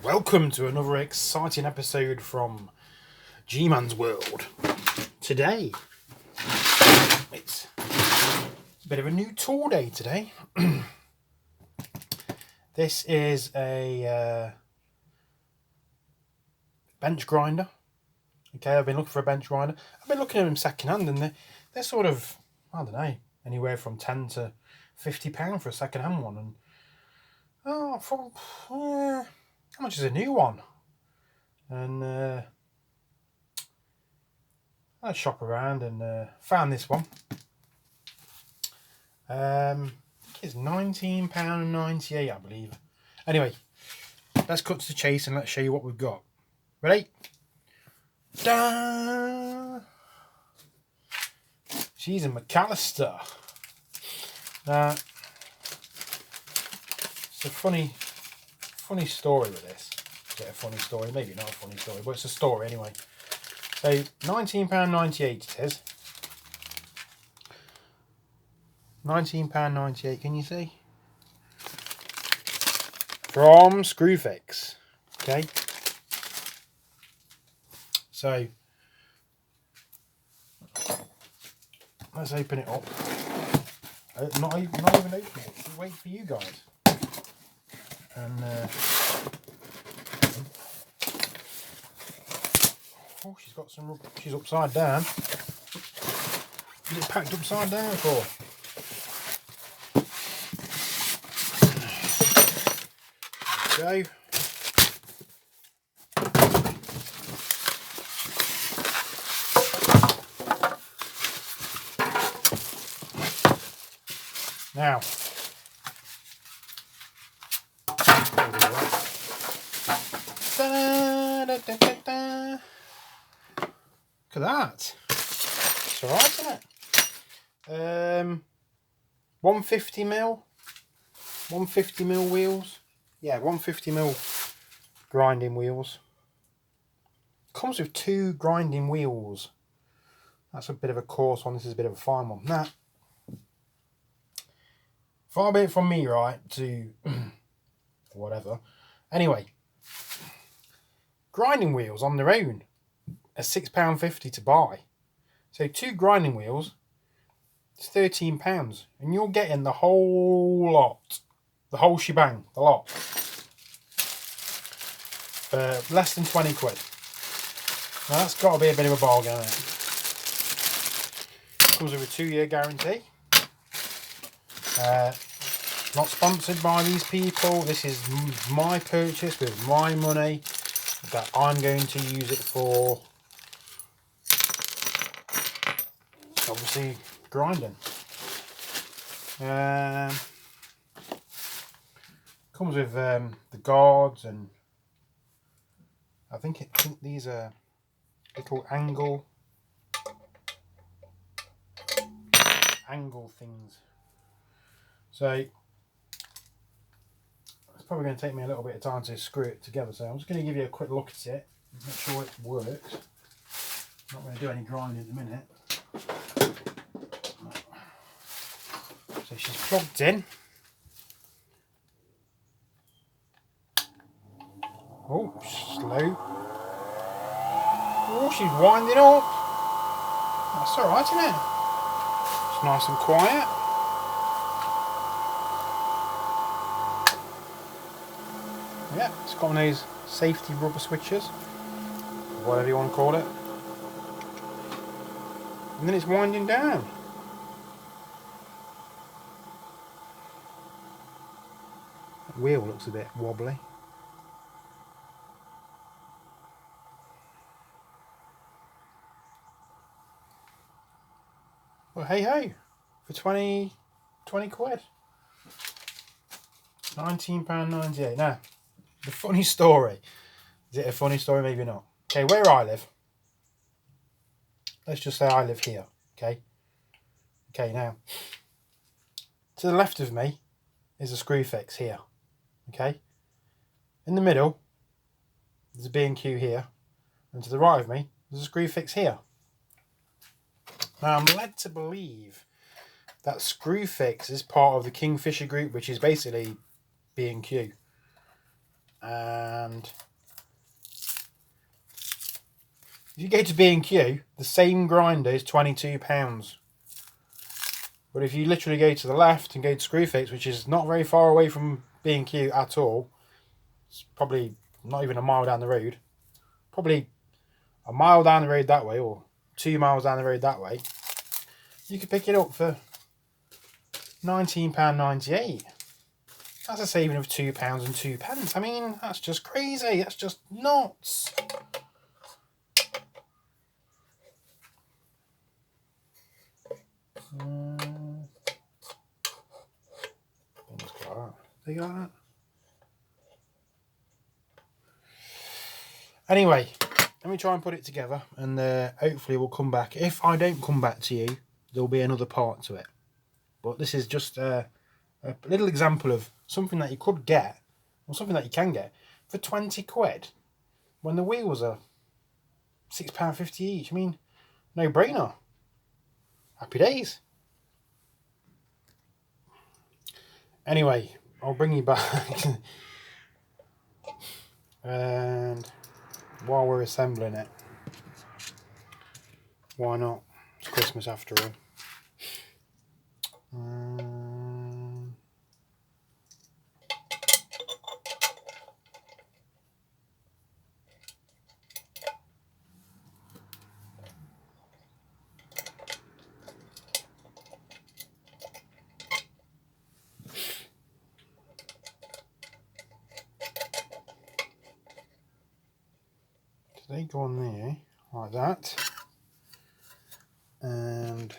Welcome to another exciting episode from G-Man's World. Today, it's a bit of a new tour day today. This is a bench grinder. Okay, I've been looking for a bench grinder. I've been looking at them second hand and they're sort of, I don't know, anywhere from £10 to £50 for a second hand one. And how much is a new one? And I shop around and found this one. I think it's £19.98, I believe. Anyway, let's cut to the chase and let's show you what we've got. Ready? Da! She's a MacAllister. It's a funny story with this. Is it a funny story? Maybe not a funny story, but it's a story anyway. So £19.98 it is. £19.98, can you see? From Screwfix. Okay. So let's open it up. Not even open it. Wait for you guys. And oh, she's got some. She's upside down. Is it packed upside down for? There we go. Now, look at that. It's alright, isn't it? 150mm wheels. Yeah, 150mm grinding wheels. Comes with 2 grinding wheels. That's a bit of a coarse one. This is a bit of a fine one. Now, far be it from me, right, to whatever. Anyway, grinding wheels on their own are £6.50 to buy. So 2 grinding wheels, it's £13, and you're getting the whole lot, the whole shebang, the lot, for less than 20 quid. Now that's got to be a bit of a bargain, isn't it? Comes with a 2-year guarantee. Not sponsored by these people. This is my purchase with my money that I'm going to use it for, obviously, grinding. Comes with the guards, and I think these are little angle things. So it's probably going to take me a little bit of time to screw it together. So I'm just going to give you a quick look at it, make sure it works. I'm not going to do any grinding at the minute. So she's plugged in. Oh, slow. Oh, she's winding up. That's alright, isn't it? It's nice and quiet. Yeah, it's got one of those safety rubber switches, whatever you want to call it. And then it's winding down. That wheel looks a bit wobbly. Well, hey ho, for 20 quid. £19.98. Now, the funny story. Is it a funny story? Maybe not. Okay, where I live. Let's just say I live here. Okay. Okay, now. To the left of me is a Screwfix here. Okay. In the middle, there's a B&Q here. And to the right of me, there's a Screwfix here. Now, I'm led to believe that Screwfix is part of the Kingfisher group, which is basically B&Q. And if you go to B&Q, the same grinder is £22. But if you literally go to the left and go to Screwfix, which is not very far away from B&Q at all, it's probably not even a mile down the road, probably a mile down the road that way, or 2 miles down the road that way, you could pick it up for £19.98. That's a saving of £2 and 2 pence. I mean, that's just crazy. That's just nuts. They got that. Anyway, let me try and put it together, and hopefully we'll come back. If I don't come back to you, there'll be another part to it. But this is just a little example of something that you could get, or something that you can get, for 20 quid, when the wheels are £6.50 each. I mean, no brainer. Happy days. Anyway, I'll bring you back. And while we're assembling it, why not? It's Christmas after all. So they go on there like that, and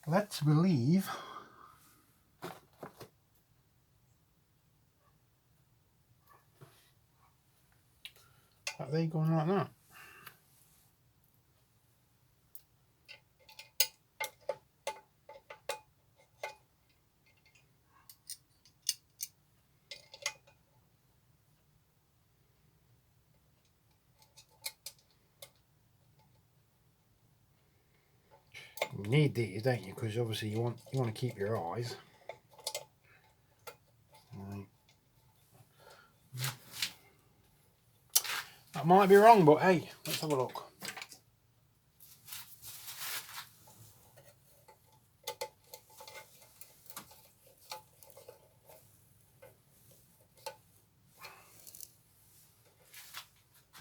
let's believe that they go on like that. You need these, don't you? Because obviously you want to keep your eyes. Right. That might be wrong, but hey, let's have a look.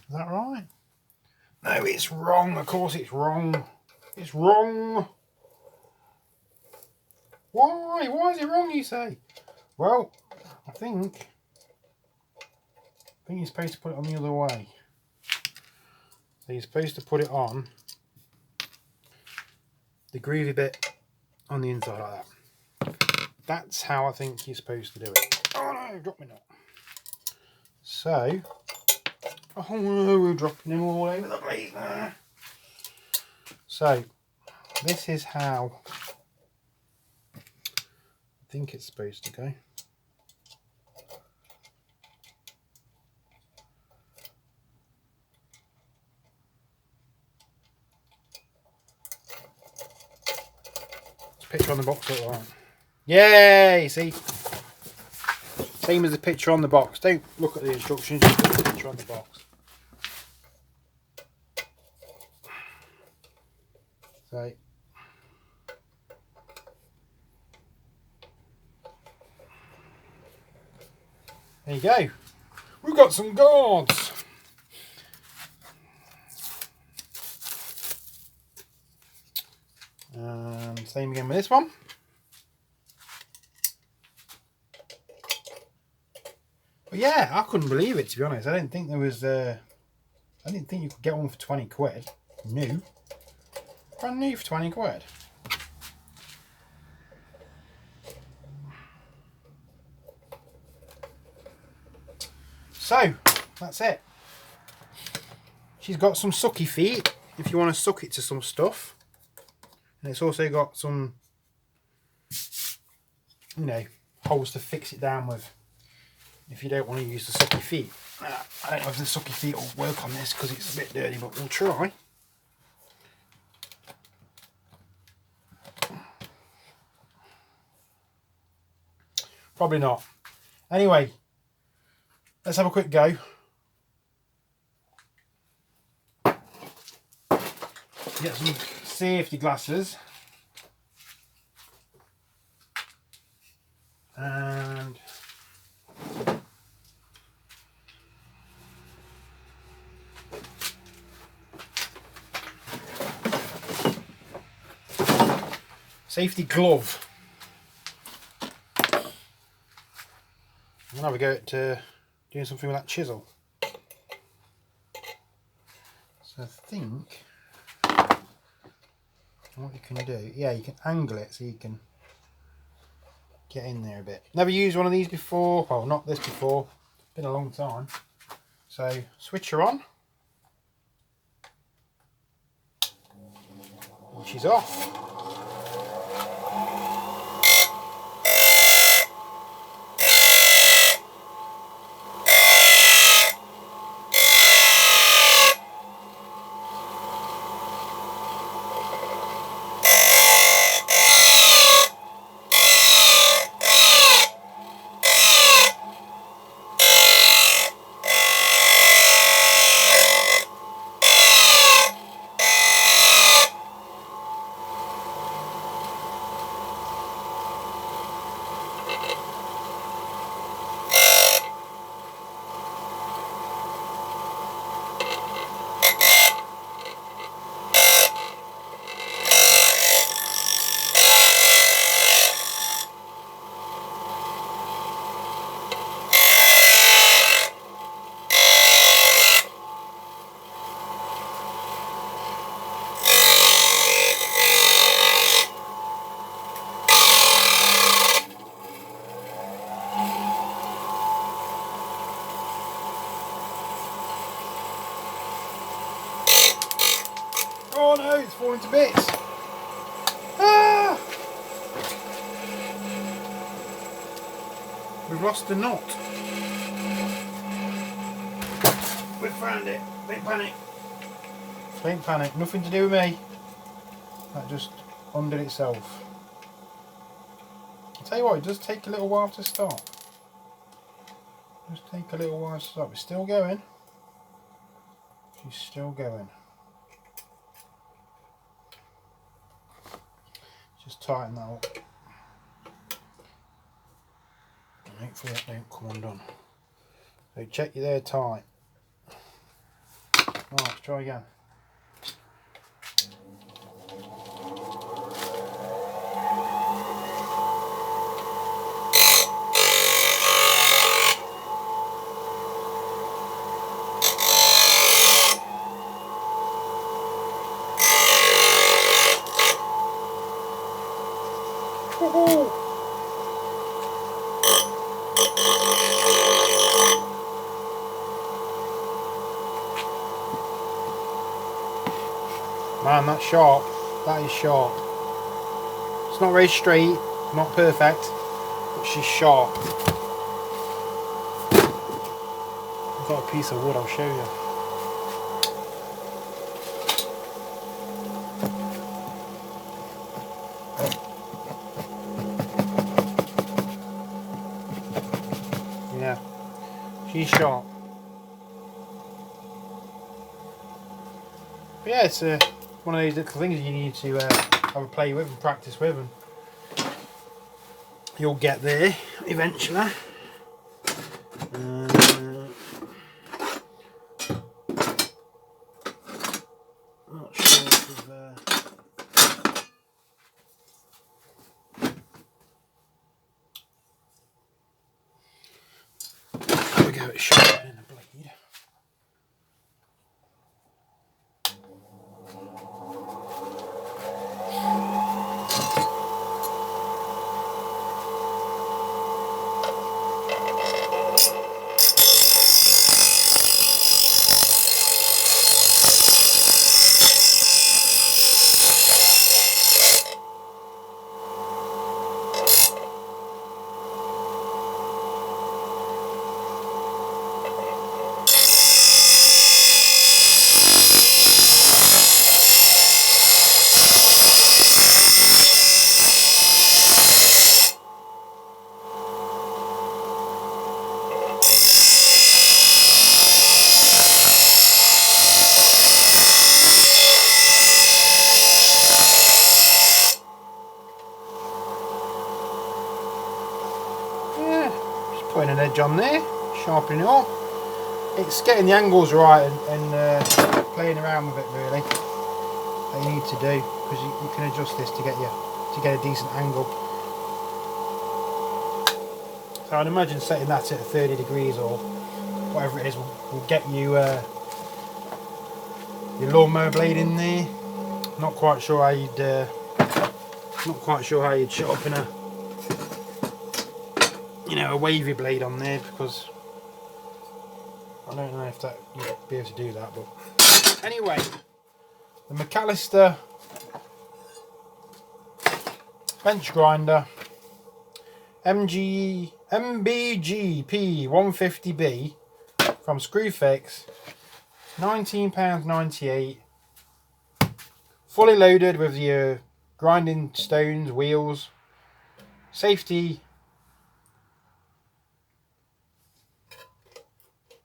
Is that right? No, it's wrong. Of course it's wrong. It's wrong. Why? Why is it wrong, you say? Well, I think you're supposed to put it on the other way. So you're supposed to put it on the groovy bit on the inside like that. That's how I think you're supposed to do it. Oh no, drop me not. So, oh no, we're dropping him all over the place there. So, this is how I think it's supposed to go. Picture on the box like that. Yay! See? Same as the picture on the box. Don't look at the instructions, just look at the picture on the box. So, there you go. We've got some guards. Same again with this one. But yeah, I couldn't believe it, to be honest. I didn't think there was I didn't think you could get one for 20 quid. New. Brand new for 20 quid. So, that's it. She's got some sucky feet if you want to suck it to some stuff. And it's also got some, you know, holes to fix it down with if you don't want to use the sucky feet. I don't know if the sucky feet will work on this because it's a bit dirty, but we'll try. Probably not. Anyway, let's have a quick go. Get some safety glasses. And safety glove. I'm gonna have a go at doing something with that chisel. So I think what you can do, yeah, you can angle it so you can get in there a bit. Never used one of these before, well, not this before, been a long time. So switcher on, and she's off. Oh no, it's falling to bits. Ah! We've lost the knot. We've found it. Don't panic. Don't panic. Nothing to do with me. That just undid itself. I'll tell you what, it does take a little while to start. Just take a little while to start. It's still going. She's still going. Just tighten that up. And hopefully that don't come undone. So check you're there tight. Right, let's try again. Woohoo! Man, that's sharp. That is sharp. It's not very straight, not perfect, but she's sharp. I've got a piece of wood, I'll show you. Yeah, she's sharp. But yeah, it's one of these little things you need to have a play with and practice with, and you'll get there eventually. Not sure if we've have a go at sharpening the blade. putting an edge on there, sharpening it up. It's getting the angles right and playing around with it really that you need to do, because you can adjust this to get a decent angle. So I'd imagine setting that at 30 degrees or whatever it is will get you your lawnmower blade in there. Not quite sure how you'd shut up in a wavy blade on there, because I don't know if that you'd be able to do that. But anyway, the MacAllister bench grinder MBGP150B from Screwfix, £19.98, fully loaded with your grinding stones, wheels, safety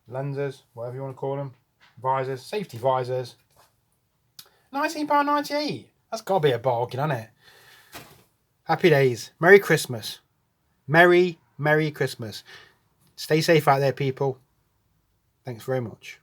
lenses, whatever you want to call them, visors, safety visors. £19.98. That's got to be a bargain, hasn't it? Happy days. Merry Christmas. Merry Christmas. Stay safe out there, people. Thanks very much.